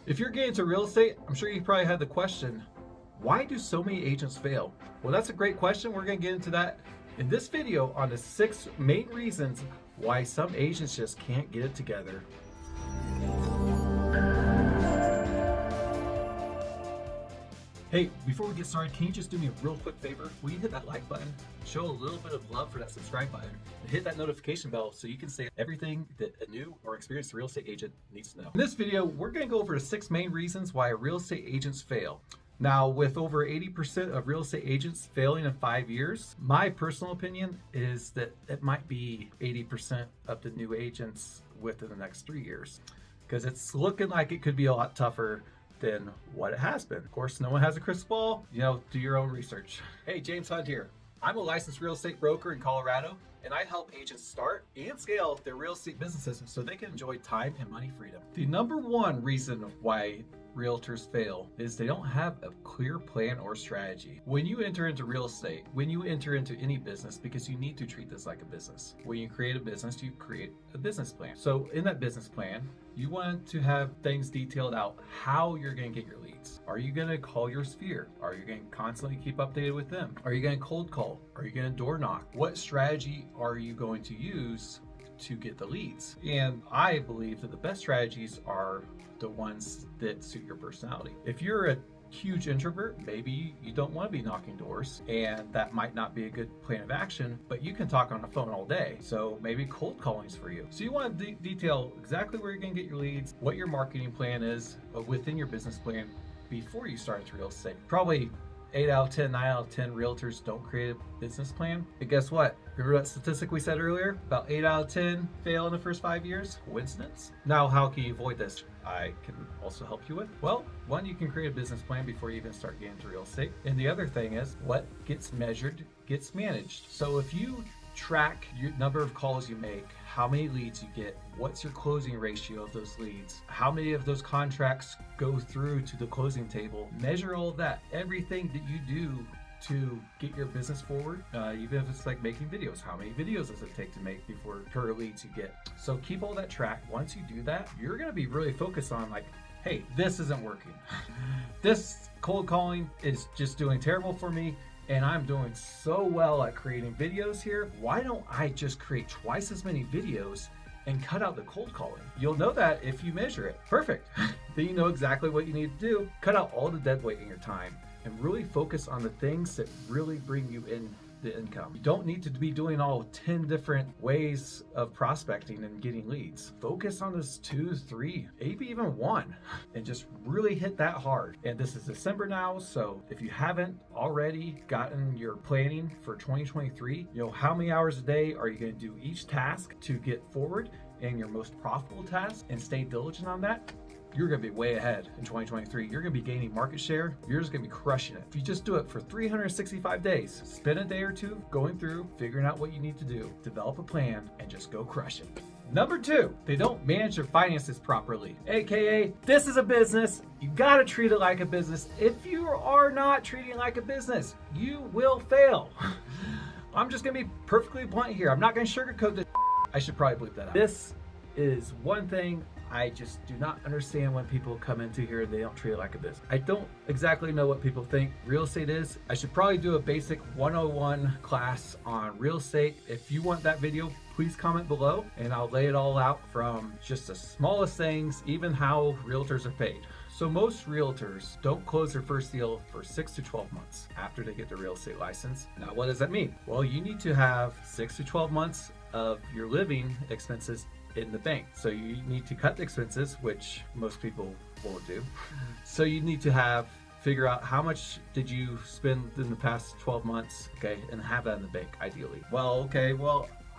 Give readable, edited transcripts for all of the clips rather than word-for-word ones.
If you're getting into real estate, I'm sure you probably had the question, why do so many agents fail? Well, that's a great question. We're going to get into that in this video on the 6 main reasons why some agents just can't get it together. Hey, before we get started, can you just do me a real quick favor? Will you hit that like button, show a little bit of love for that subscribe button, and hit that notification bell so you can say everything that a new or experienced real estate agent needs to know. In this video, we're going to go over the 6 main reasons why real estate agents fail. Now, with over 80% of real estate agents failing in 5 years, my personal opinion is that it might be 80% of the new agents within the next 3 years, because it's looking like it could be a lot tougher than what it has been. Of course, no one has a crystal ball. Do your own research. Hey, James Hunt here. I'm a licensed real estate broker in Colorado, and I help agents start and scale their real estate businesses so they can enjoy time and money freedom. The number one reason why realtors fail is they don't have a clear plan or strategy. When you enter into real estate, when you enter into any business, because you need to treat this like a business. When you create a business, you create a business plan. So in that business plan, you want to have things detailed out how you're going to get your leads. Are you going to call your sphere? Are you going to constantly keep updated with them? Are you going to cold call? Are you going to door knock? What strategy are you going to use to get the leads? And I believe that the best strategies are the ones that suit your personality. If you're a huge introvert, maybe you don't want to be knocking doors, and that might not be a good plan of action, but you can talk on the phone all day. So maybe cold calling is for you. So you want to detail exactly where you're going to get your leads, what your marketing plan is within your business plan before you start into real estate. Probably 8 out of 10, 9 out of 10 realtors don't create a business plan. But guess what? Remember that statistic we said earlier? About 8 out of 10 fail in the first 5 years? Coincidence? Now, how can you avoid this? I can also help you with. Well, one, you can create a business plan before you even start getting into real estate. And the other thing is, what gets measured gets managed. So if you track your number of calls you make, how many leads you get, what's your closing ratio of those leads, how many of those contracts go through to the closing table, measure all of that. Everything that you do to get your business forward, even if it's like making videos, how many videos does it take to make before per leads you get? So keep all that track. Once you do that, you're going to be really focused on like, hey, this isn't working. This cold calling is just doing terrible for me, and I'm doing so well at creating videos here. Why don't I just create twice as many videos and cut out the cold calling? You'll know that if you measure it. Perfect. Then you know exactly what you need to do. Cut out all the dead weight in your time and really focus on the things that really bring you in the income. You don't need to be doing all 10 different ways of prospecting and getting leads. Focus on this 2, 3, maybe even 1, and just really hit that hard. And this is December now, so if you haven't already gotten your planning for 2023, how many hours a day are you going to do each task to get forward and your most profitable task, and stay diligent on that? You're going to be way ahead in 2023. You're going to be gaining market share. You're just going to be crushing it. If you just do it for 365 days, spend a day or two going through, figuring out what you need to do, develop a plan, and just go crush it. Number 2, they don't manage their finances properly. AKA, this is a business. You got to treat it like a business. If you are not treating it like a business, you will fail. I'm just going to be perfectly blunt here. I'm not going to sugarcoat this. I should probably bleep that out. This is one thing I just do not understand when people come into here and they don't treat it like a business. I don't exactly know what people think real estate is. I should probably do a basic 101 class on real estate. If you want that video, please comment below and I'll lay it all out from just the smallest things, even how realtors are paid. So most realtors don't close their first deal for 6 to 12 months after they get their real estate license. Now, what does that mean? Well, you need to have 6 to 12 months of your living expenses in the bank. So you need to cut the expenses, which most people won't do. So you need to figure out how much did you spend in the past 12 months, okay, and have that in the bank, ideally. Well,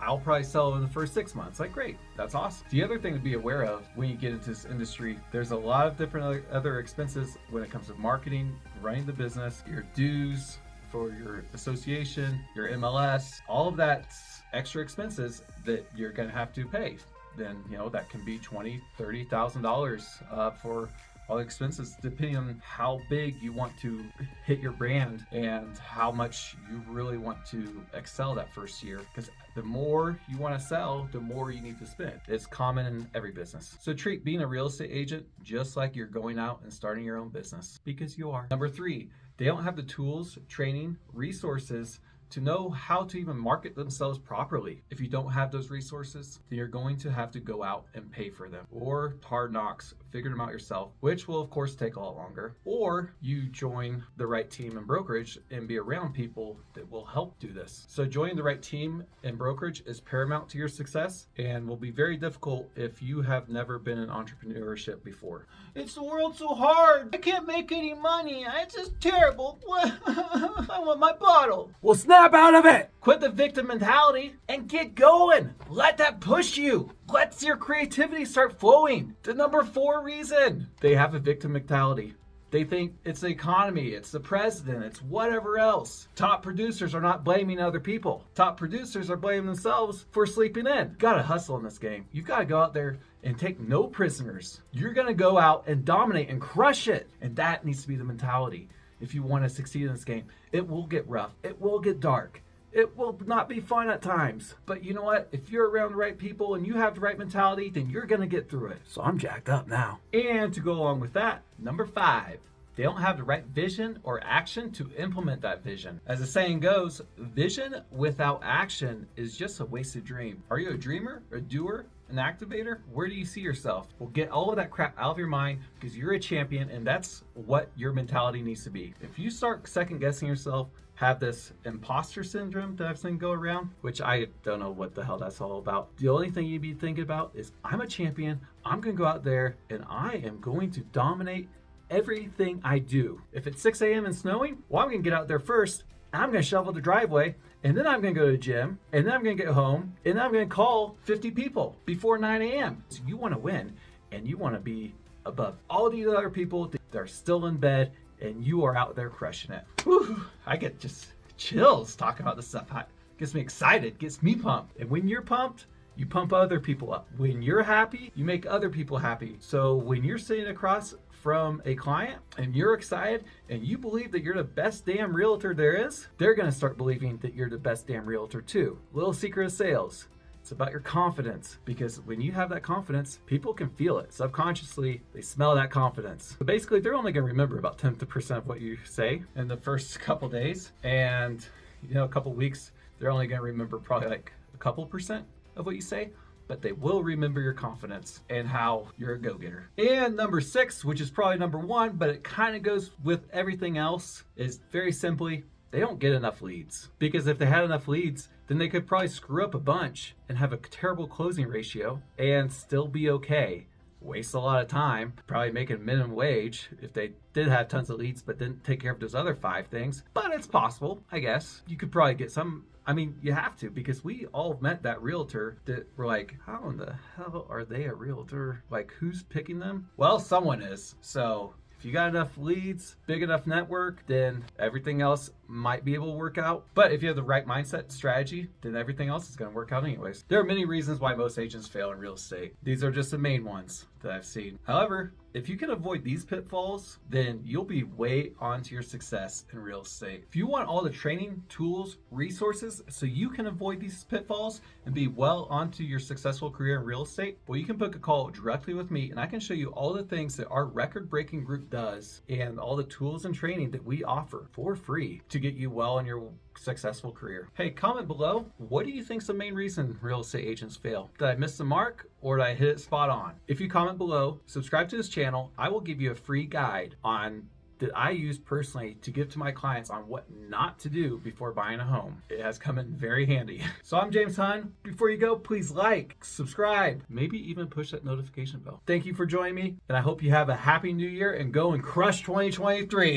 I'll probably sell in the first 6 months. Like, great, that's awesome. The other thing to be aware of when you get into this industry, there's a lot of different other expenses when it comes to marketing, running the business, your dues for your association, your MLS, all of that extra expenses that you're gonna have to pay. Then that can be $20,000, $30,000 for all the expenses, depending on how big you want to hit your brand and how much you really want to excel that first year. Because the more you want to sell, the more you need to spend. It's common in every business. So treat being a real estate agent just like you're going out and starting your own business, because you are. Number 3, they don't have the tools, training, resources to know how to even market themselves properly. If you don't have those resources, then you're going to have to go out and pay for them, or hard knocks, figure them out yourself, which will of course take a lot longer, or you join the right team in brokerage and be around people that will help do this. So joining the right team in brokerage is paramount to your success and will be very difficult if you have never been in entrepreneurship before. It's the world so hard. I can't make any money. It's just terrible. I want my bottle. Well, snap out of it. Quit the victim mentality and get going. Let that push you. Let your creativity start flowing. The number 4 reason they have a victim mentality. They think it's the economy, it's the president, it's whatever else. Top producers are not blaming other people. Top producers are blaming themselves for sleeping in. You gotta hustle in this game. You've gotta go out there and take no prisoners. You're gonna go out and dominate and crush it. And that needs to be the mentality. If you want to succeed in this game, it will get rough. It will get dark. It will not be fun at times. But you know what? If you're around the right people and you have the right mentality, then you're going to get through it. So I'm jacked up now. And to go along with that, number 5, they don't have the right vision or action to implement that vision. As the saying goes, vision without action is just a wasted dream. Are you a dreamer, a doer, an activator? Where do you see yourself? Well, get all of that crap out of your mind, because you're a champion and that's what your mentality needs to be. If you start second guessing yourself, have this imposter syndrome that I've seen go around, which I don't know what the hell that's all about. The only thing you'd be thinking about is, I'm a champion. I'm going to go out there and I am going to dominate everything I do. If it's 6 a.m. and snowing, well, I'm going to get out there first. I'm going to shovel the driveway, and then I'm going to go to the gym, and then I'm going to get home, and then I'm going to call 50 people before 9 a.m. So you want to win, and you want to be above all these other people that are still in bed, and you are out there crushing it. Whew, I get just chills talking about this stuff. It gets me excited, gets me pumped. And when you're pumped, you pump other people up. When you're happy, you make other people happy. So when you're sitting across from a client and you're excited and you believe that you're the best damn realtor there is, they're going to start believing that you're the best damn realtor too. Little secret of sales. It's about your confidence, because when you have that confidence, people can feel it. Subconsciously, they smell that confidence. So basically, they're only going to remember about 10% of what you say in the first couple days. And, a couple weeks, they're only going to remember probably like a couple percent of what you say. But they will remember your confidence and how you're a go-getter. And number 6, which is probably number 1, but it kind of goes with everything else, is very simply, they don't get enough leads. Because if they had enough leads, then they could probably screw up a bunch and have a terrible closing ratio and still be okay. Waste a lot of time, probably making minimum wage if they did have tons of leads but didn't take care of those other 5 things. But it's possible, I guess. You could probably get some. I mean, you have to, because we all met that realtor that were like, how in the hell are they a realtor? Like, who's picking them? Well, someone is. So if you got enough leads, big enough network, then everything else might be able to work out. But if you have the right mindset strategy, then everything else is going to work out anyways. There are many reasons why most agents fail in real estate. These are just the main ones that I've seen. However, if you can avoid these pitfalls, then you'll be way onto your success in real estate. If you want all the training, tools, resources, so you can avoid these pitfalls and be well onto your successful career in real estate, well, you can book a call directly with me and I can show you all the things that our record-breaking group does and all the tools and training that we offer for free to get you well in your successful career. Hey, comment below, what do you think is the main reason real estate agents fail? Did I miss the mark or did I hit it spot on? If you comment below, subscribe to this channel, I will give you a free guide on that I use personally to give to my clients on what not to do before buying a home. It has come in very handy. So I'm James Hahn. Before you go, please like, subscribe, maybe even push that notification bell. Thank you for joining me, and I hope you have a happy new year and go and crush 2023.